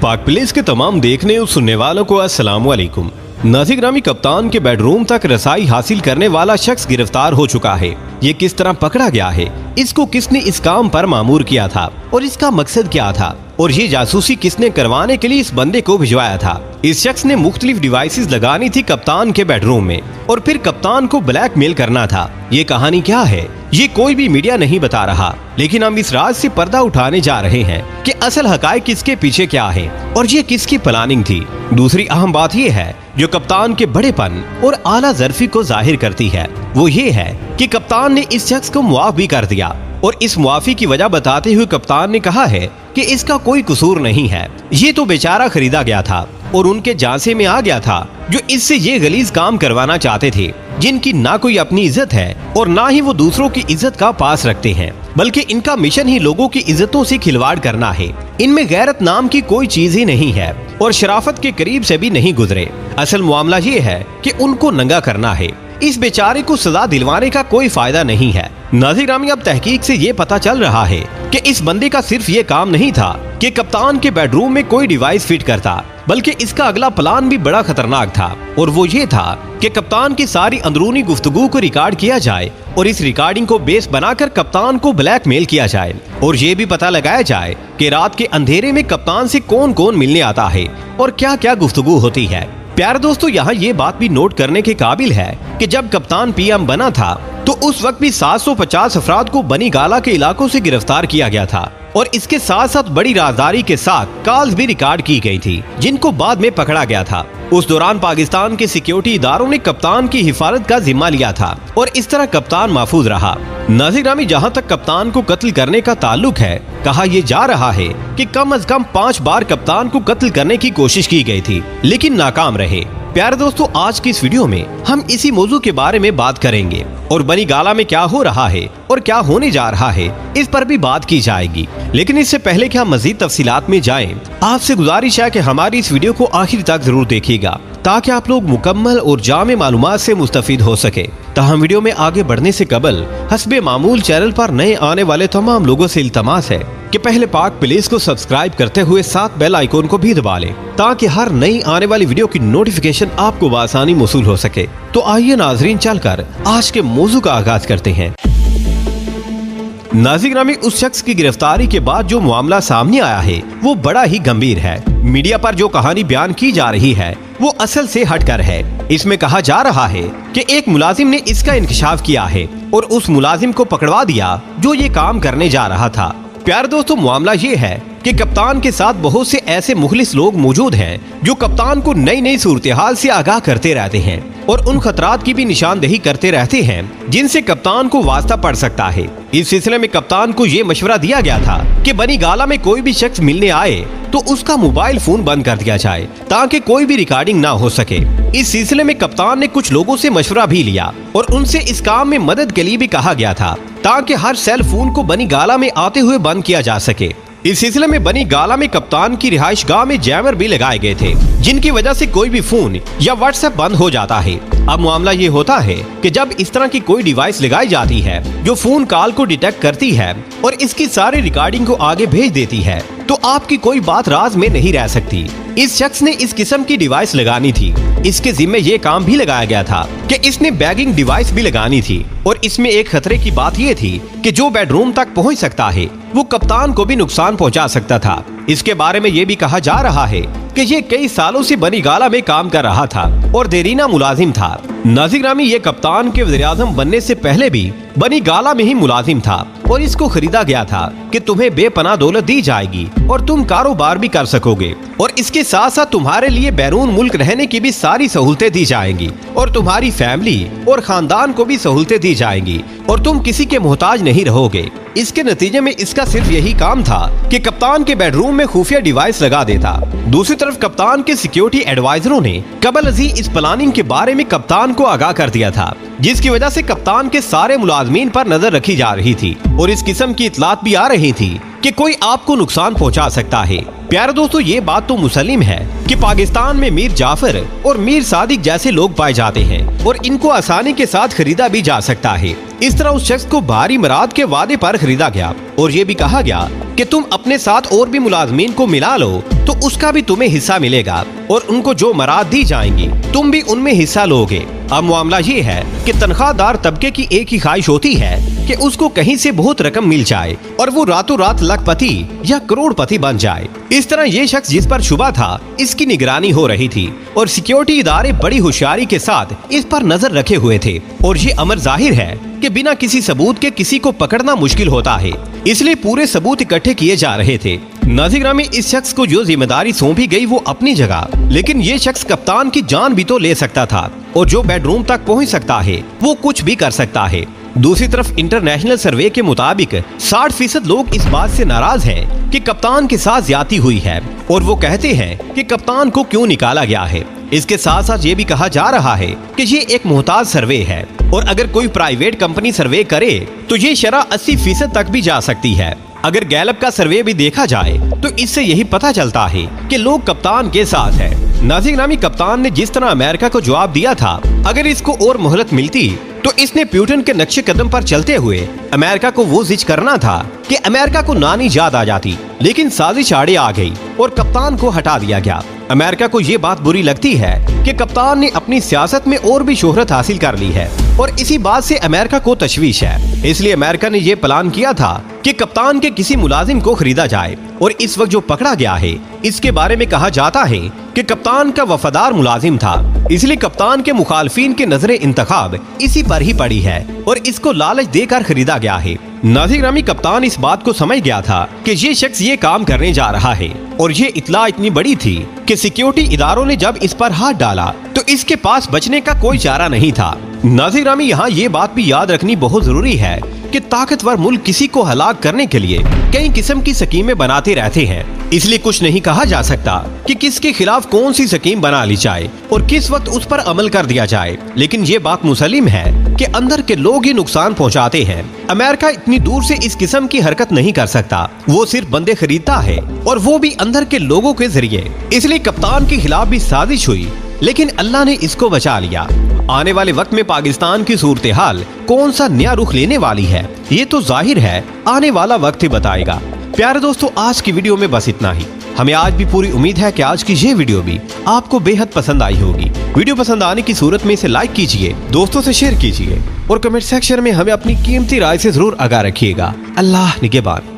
पाक पुलिस के तमाम देखने और सुनने वालों को अस्सलाम वालेकुम। नाज़िर कप्तान के बेडरूम तक रसाई हासिल करने वाला शख्स गिरफ्तार हो चुका है। ये किस तरह पकड़ा गया है, इसको किसने इस काम पर मामूर किया था और इसका मकसद क्या था, और ये जासूसी किसने करवाने के लिए इस बंदे को भिजवाया था। इस शख्स ने मुख्तलिफ डिवाइसेस लगानी थी कप्तान के बेडरूम में और फिर कप्तान को ब्लैकमेल करना था। ये कहानी क्या है, ये कोई भी मीडिया नहीं बता रहा, लेकिन हम इस राज से पर्दा उठाने जा रहे हैं कि असल हकायक इसके पीछे क्या है और ये किसकी प्लानिंग थी। दूसरी अहम बात ये है जो कप्तान के बड़ेपन और आला ज़र्फी को जाहिर करती है, वो ये है कि कप्तान ने इस शख्स को मुआफ भी कर दिया और इस मुआफी की वजह बताते हुए कप्तान ने कहा है कि इसका कोई कसूर नहीं है, ये तो बेचारा खरीदा गया था और उनके झांसे में आ गया था जो इससे ये गलीज काम करवाना चाहते थे, जिनकी ना कोई अपनी इज्जत है और ना ही वो दूसरों की इज्जत का पास रखते हैं, बल्कि इनका मिशन ही लोगों की इज्जतों से खिलवाड़ करना है। इनमें गैरत नाम की कोई चीज ही नहीं है और शराफत के करीब से भी नहीं गुजरे। असल मामला ये है कि उनको नंगा करना है। इस बेचारे को सजा दिलवाने का कोई फायदा नहीं है। नाज़िर अब तहकीक से ये पता चल रहा है कि इस बंदे का सिर्फ ये काम नहीं था कि कप्तान के बेडरूम में कोई डिवाइस फिट करता, बल्कि इसका अगला प्लान भी बड़ा खतरनाक था और वो ये था कि कप्तान की सारी अंदरूनी गुफ्तगू को रिकॉर्ड किया जाए और इस रिकॉर्डिंग को बेस बनाकर कप्तान को ब्लैकमेल किया जाए और ये भी पता लगाया जाए कि रात के अंधेरे में कप्तान से कौन कौन मिलने आता है और क्या क्या गुफ्तगू होती है। प्यारे दोस्तों, यहाँ ये बात भी नोट करने के काबिल है कि जब कप्तान पीएम बना था तो उस वक्त भी 750 अफराद को बनी गाला के इलाकों से गिरफ्तार किया गया था और इसके साथ साथ बड़ी राजदारी के साथ कॉल्स भी रिकॉर्ड की गई थी, जिनको बाद में पकड़ा गया था। उस दौरान पाकिस्तान के सिक्योरिटी इदारों ने कप्तान की हिफाजत का जिम्मा लिया था और इस तरह कप्तान महफूज रहा। नाज़िर जहाँ तक कप्तान को कत्ल करने का ताल्लुक है, कहा यह जा रहा है कि कम से कम 5 बार कप्तान को कत्ल करने की कोशिश की गई थी, लेकिन नाकाम रहे। प्यारे दोस्तों, आज की इस वीडियो में हम इसी मौजू के बारे में बात करेंगे और बनी गाला में क्या हो रहा है और क्या होने जा रहा है, इस पर भी बात की जाएगी। लेकिन इससे पहले कि हम मजीद तफसीलात में जाएं, आपसे गुजारिश है कि हमारी इस वीडियो को आखिर तक जरूर देखिएगा ताकि आप लोग मुकम्मल और जामे मालूमात से मुस्तफीद हो सके। ताहम वीडियो में आगे बढ़ने से कबल हस्बे मामूल चैनल पर नए आने वाले तमाम लोगों से इल्तमास है कि पहले पाक पुलिस को सब्सक्राइब करते हुए साथ बेल आइकॉन को भी दबा लें ताकि हर नई आने वाली वीडियो की नोटिफिकेशन आपको बआसानी मौसूल हो सके। तो आइए नाजरीन, चलकर आज के मौजू का आगाज करते हैं। नाज़िर में उस शख्स की गिरफ्तारी के बाद जो मामला सामने आया है वो बड़ा ही गंभीर है। मीडिया पर जो कहानी बयान की जा रही है वो असल से हटकर है। इसमें कहा जा रहा है कि एक मुलाजिम ने इसका इंकशाफ किया है और उस मुलाजिम को पकड़वा दिया जो ये काम करने जा रहा था। प्यारे दोस्तों, मामला ये है कि कप्तान के साथ बहुत से ऐसे मुखलिस लोग मौजूद हैं जो कप्तान को नई नई सूरत हाल से आगाह करते रहते हैं और उन खतरात की भी निशानदेही करते रहते हैं जिनसे कप्तान को वास्ता पड़ सकता है। इस सिलसिले में कप्तान को ये मशवरा दिया गया था कि बनी गाला में कोई भी शख्स मिलने आए तो उसका मोबाइल फोन बंद कर दिया जाए ताकि कोई भी रिकॉर्डिंग ना हो सके। इस सिलसिले में कप्तान ने कुछ लोगों से मशवरा भी लिया और उनसे इस काम में मदद के लिए भी कहा गया था ताकि हर सेल फोन को बनी गाला में आते हुए बंद किया जा सके। इस सिलसिले में बनी गाला में कप्तान की रिहाइश गाह में जैमर भी लगाए गए थे जिनकी वजह से कोई भी फोन या व्हाट्सएप बंद हो जाता है। अब मामला ये होता है कि जब इस तरह की कोई डिवाइस लगाई जाती है जो फोन कॉल को डिटेक्ट करती है और इसकी सारी रिकॉर्डिंग को आगे भेज देती है तो आपकी कोई बात राज में नहीं रह सकती। इस शख्स ने इस किस्म की डिवाइस लगानी थी। इसके जिम्मे ये काम भी लगाया गया था कि इसने बैगिंग डिवाइस भी लगानी थी और इसमें एक खतरे की बात ये थी कि जो बेडरूम तक पहुंच सकता है वो कप्तान को भी नुकसान पहुंचा सकता था। इसके बारे में ये भी कहा जा रहा है कि ये कई सालों से बनी गाला में काम कर रहा था और देरीना मुलाजिम था। नाज़िर ये कप्तान के वज़ीर-ए-आज़म बनने से पहले भी बनी गाला में ही मुलाजिम था और इसको खरीदा गया था कि तुम्हें बेपनाह दौलत दी जाएगी और तुम कारोबार भी कर सकोगे और इसके साथ साथ तुम्हारे लिए बैरून मुल्क रहने की भी सारी सहूलतें दी जाएंगी और तुम्हारी फैमिली और खानदान को भी सहूलतें दी जाएंगी और तुम किसी के मोहताज नहीं रहोगे। इसके नतीजे में इसका सिर्फ यही काम था कि कप्तान के बेडरूम में खुफिया डिवाइस लगा देता। दूसरी तरफ कप्तान के सिक्योरिटी एडवाइजरों ने कबल अजी इस प्लानिंग के बारे में कप्तान को आगाह कर दिया था, जिसकी वजह से कप्तान के सारे मुलाजमीन पर नजर रखी जा रही थी और इस किस्म की इतलात भी आ रही थी कि कोई आपको नुकसान पहुंचा सकता है। प्यारे दोस्तों, ये बात तो मुसलिम है कि पाकिस्तान में मीर जाफर और मीर सादिक जैसे लोग पाए जाते हैं और इनको आसानी के साथ खरीदा भी जा सकता है। इस तरह उस शख्स को भारी मराद के वादे पर खरीदा गया और ये भी कहा गया कि तुम अपने साथ और भी मुलाजमीन को मिला लो तो उसका भी तुम्हें हिस्सा मिलेगा और उनको जो मराद दी जाएंगी तुम भी उनमें हिस्सा लोगे। अब मामला ये है कि तनख्वाहदार तबके की एक ही ख्वाहिश होती है कि उसको कहीं से बहुत रकम मिल जाए और वो रातों रात लखपति या करोड़पति बन जाए। इस तरह ये शख्स जिस पर शुबा था इसकी निगरानी हो रही थी और सिक्योरिटी इदारे बड़ी होशियारी के साथ इस पर नजर रखे हुए थे। और ये अमर जाहिर है कि बिना किसी सबूत के किसी को पकड़ना मुश्किल होता है, इसलिए पूरे सबूत इकट्ठे किए जा रहे थे। नाज़िर में इस शख्स को जो जिम्मेदारी सौंपी गई वो अपनी जगह, लेकिन ये शख्स कप्तान की जान भी तो ले सकता था और जो बेडरूम तक पहुंच सकता है वो कुछ भी कर सकता है। दूसरी तरफ इंटरनेशनल सर्वे के मुताबिक 60% लोग इस बात से नाराज हैं कि कप्तान के साथ ज्यादती हुई है और वो कहते हैं कि कप्तान को क्यों निकाला गया है। इसके साथ साथ ये भी कहा जा रहा है कि ये एक मोहताज सर्वे है और अगर कोई प्राइवेट कंपनी सर्वे करे तो ये शरह 80% तक भी जा सकती है। अगर गैलप का सर्वे भी देखा जाए तो इससे यही पता चलता है कि लोग कप्तान के साथ हैं। नाज़िर नामी कप्तान ने जिस तरह अमेरिका को जवाब दिया था, अगर इसको और मोहलत मिलती तो इसने प्यूटन के नक्शे कदम पर चलते हुए अमेरिका को वो जिज करना था कि अमेरिका को नानी याद आ जाती, लेकिन साजिश आड़े आ गई और कप्तान को हटा दिया गया। अमेरिका को ये बात बुरी लगती है कि कप्तान ने अपनी सियासत में और भी शोहरत हासिल कर ली है और इसी बात से अमेरिका को तशवीश है। इसलिए अमेरिका ने ये प्लान किया था कि कप्तान के किसी मुलाजिम को खरीदा जाए और इस वक्त जो पकड़ा गया है इसके बारे में कहा जाता है कि कप्तान का वफादार मुलाजिम था, इसलिए कप्तान के मुखालफिन के नजरे इंतखाब इसी पर ही पड़ी है और इसको लालच देकर खरीदा गया है। नाज़िर नामी कप्तान इस बात को समझ गया था कि ये शख्स ये काम करने जा रहा है और ये इत्तला इतनी बड़ी थी कि सिक्योरिटी इदारों ने जब इस पर हाथ डाला तो इसके पास बचने का कोई चारा नहीं था। नाज़िर नामी यहाँ ये बात भी याद रखनी बहुत जरूरी है कि ताकतवर मुल्क किसी को हलाक करने के लिए कई किस्म की स्कीमें बनाते रहते हैं, इसलिए कुछ नहीं कहा जा सकता कि किसके खिलाफ कौन सी स्कीम बना ली जाए और किस वक्त उस पर अमल कर दिया जाए। लेकिन ये बात मुसलिम है कि अंदर के लोग ही नुकसान पहुंचाते हैं। अमेरिका इतनी दूर से इस किस्म की हरकत नहीं कर सकता, वो सिर्फ बंदे खरीदता है और वो भी अंदर के लोगों के जरिए। इसलिए कप्तान के खिलाफ भी साजिश हुई, लेकिन अल्लाह ने इसको बचा लिया। आने वाले वक्त में पाकिस्तान की सूरत हाल कौन सा नया रुख लेने वाली है ये तो जाहिर है आने वाला वक्त ही बताएगा। प्यारे दोस्तों, आज की वीडियो में बस इतना ही। हमें आज भी पूरी उम्मीद है कि आज की ये वीडियो भी आपको बेहद पसंद आई होगी। वीडियो पसंद आने की सूरत में इसे लाइक कीजिए, दोस्तों से शेयर कीजिए और कमेंट सेक्शन में हमें अपनी कीमती राय से जरूर आगाह रखिएगा। अल्लाह निगहबान।